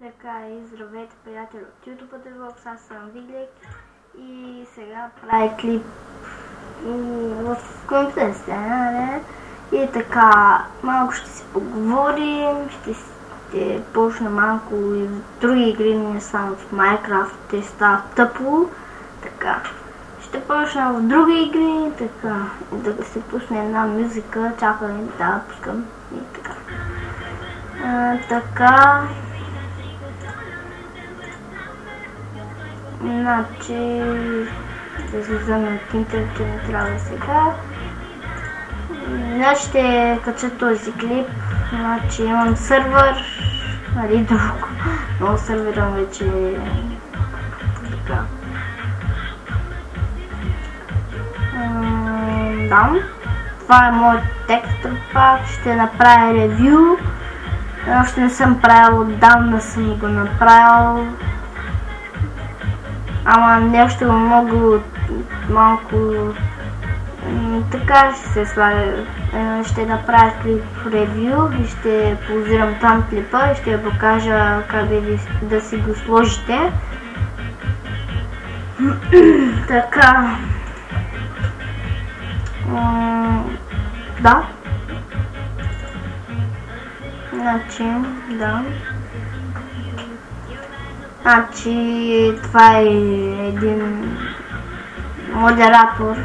Така и здравейте, приятели от YouTube Devlogs, аз съм Виглик и сега правя клип в компютър сцена, и така малко ще си поговорим, ще почна малко и в други игри, не само в Minecraft, те става тъпо, така. Ще почна в други игри, така, да се пусне една музика, чакай да пускам и така. Така. Значи, да излизаме от интернет, не трябва сега. Значи ще кача този клип. Значи имам сървър, нали друго. Много сървърам вече. Така. Да. Това е моят текстър пак. Ще направя ревю. Още не съм правил, отдавна съм го направил. Ама нещо много малко така ще се слага. Ще направя клип ревю и ще ползирам там клипа и ще покажа как да си го сложите. Така. Да. Значи, да. Значи, това е един модератор.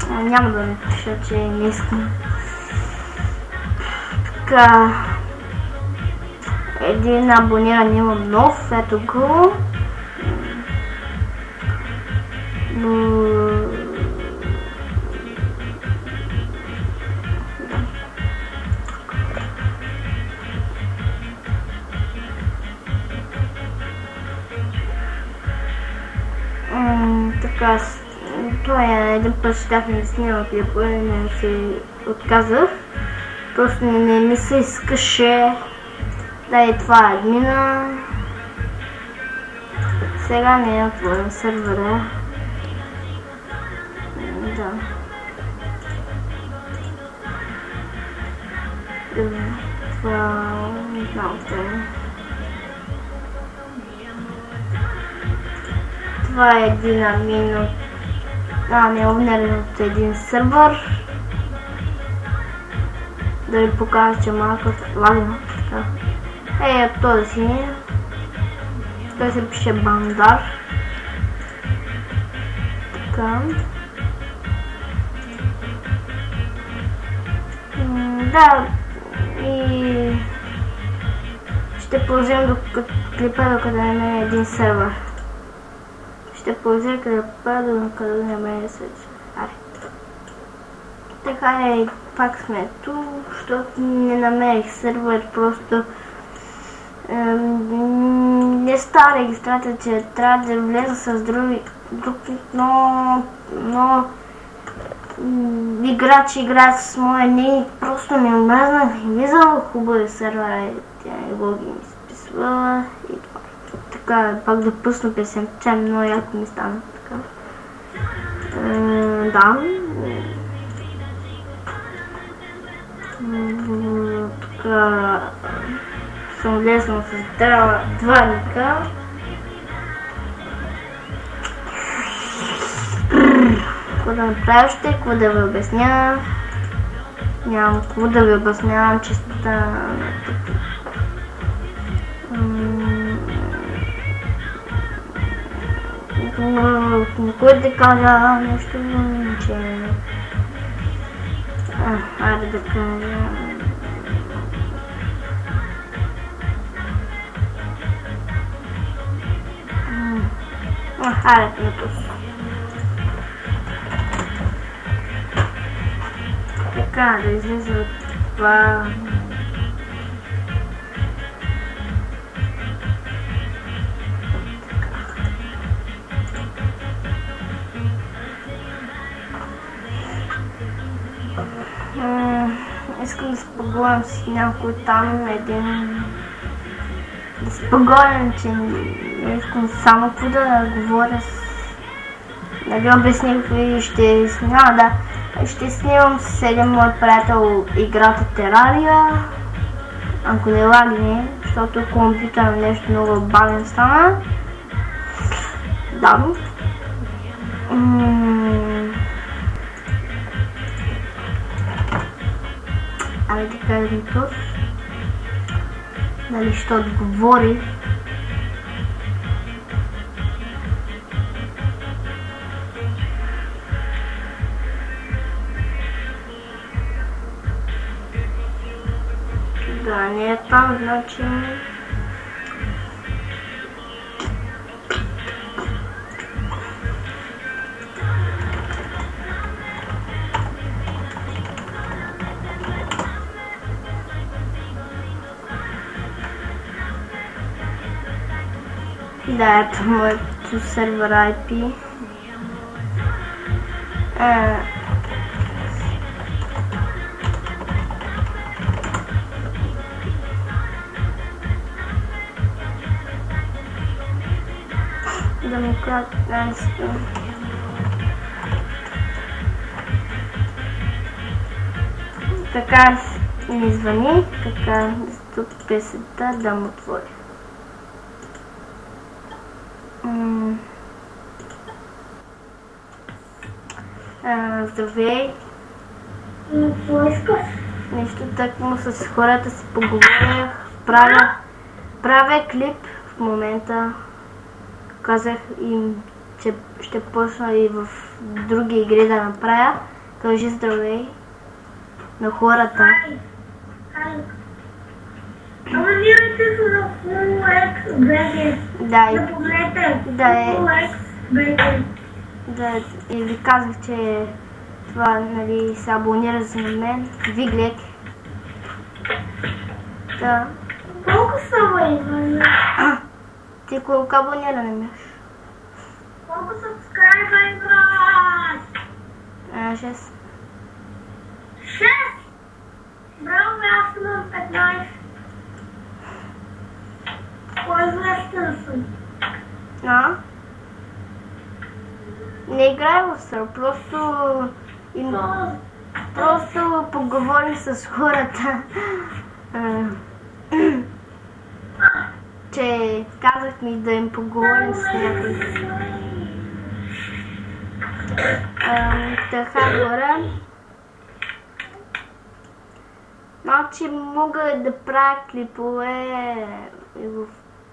Няма да ми пиша, че не искам. Така. Един абониран имам нов, ето го. Така, това е един път щях да снимам клипа и не се отказах. Просто не ми се искаше. Да, и това е админа. Сега не е отворен сървъра. Да. Това не знам какво е. Това е един админ от... не обнерен от един сървър. Да ви покажа, че малко лагна. Ето този. Той се пише Бандар. Така. Да. И... ще ползвам клипа, докато не е един сървър. Ще ползвам клипа, докато не е също. Така е, пак сме тук, защото не намерих сървър, просто не става регистрация, че трябва да влеза с друг, но играчи играят с моя не, просто ми омразнах и влизал хубави сървъра, тя логи ми списва и това. Така, пак да пусна песента, много яко ми стана така. Да. Тук съм влезнал с два ника. Какво да направя още, какво да ви обясня? Нямам какво да ви обяснявам, чистота. Никой да кажа нещо, че... Айде да кажа... Айде да напусна. Така, да излиза от това... Искам да се поговорим с някой там, един спокоен, че не искам само да говоря с Нали обясних ви, ще снимам с един мой приятел играта Терария, ако не лагне, защото компютър нещо много бавен стана. Да. Ами да кажем тук. Нали ще отговори. Да, не е там, значи... Да, ето моето сервер IP. Демократство. Така ми звъни, така тук песента да му отворя. Здравей. Нещо такмо с хората си поговорях. Правя клип в момента. Казах им, че ще почна и в други игри да направя. Кажи здравей на хората. Абонирайте се за FullX.BG. Да погледнете FullX.BG. Да, и ви казах, че това, нали, се абонира за мен. Виглек. Да. Колко са абонирани? Ти колко абониране имаш? Колко сабскрайба имаш? 6. 6? Браво, аз имам 15. По-известен съм. Не играя в Сър, просто поговорим с хората. Че казах ми да им поговорим с някой. Така горе. Значи мога да правя клипове в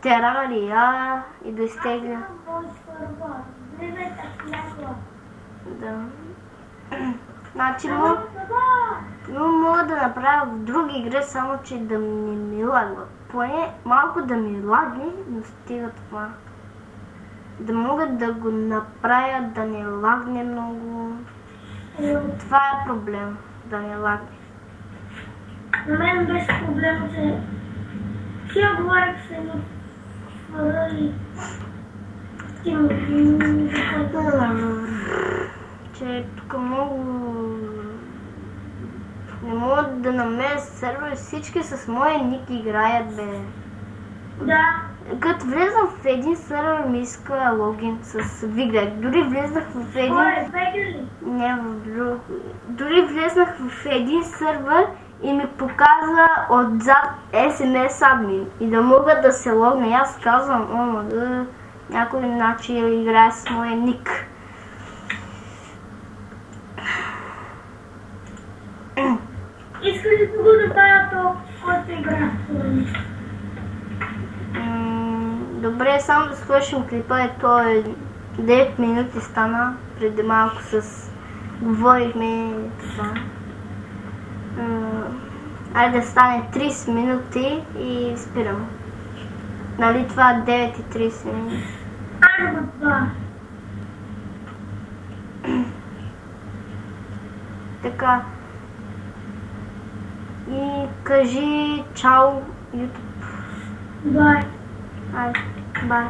Терария и да изтегля. Да. Значи мога да направя в други игри, само че да ми лагва. Поне малко да ми лагне, но стига това. Да мога да го направя, да не лагне много. Това е проблем, да не лагне. На мен беше проблем, че тия говорих се ми свърли. Че тук много... Не могат да намерят сервери, всички с моя ник играят, бе. Да. Като влезнах в един сервер ми иска логин с Виглек. Дори влезнах в един... Не, в друг... Дори влезнах в един сервер и ми показва отзад SMS admin. И да мога да се логна. И аз казвам, някой начин играе с моя ник. Искаш ли да го направя то, който играе? Добре, само да свършим клипа, то е 9 минути стана, преди малко говорихме това. Айде да стане 30 минути и спирам. Нали това 9:30 минути? Айде го това. Така. И кажи чао, YouTube. Бай. Айде, бай.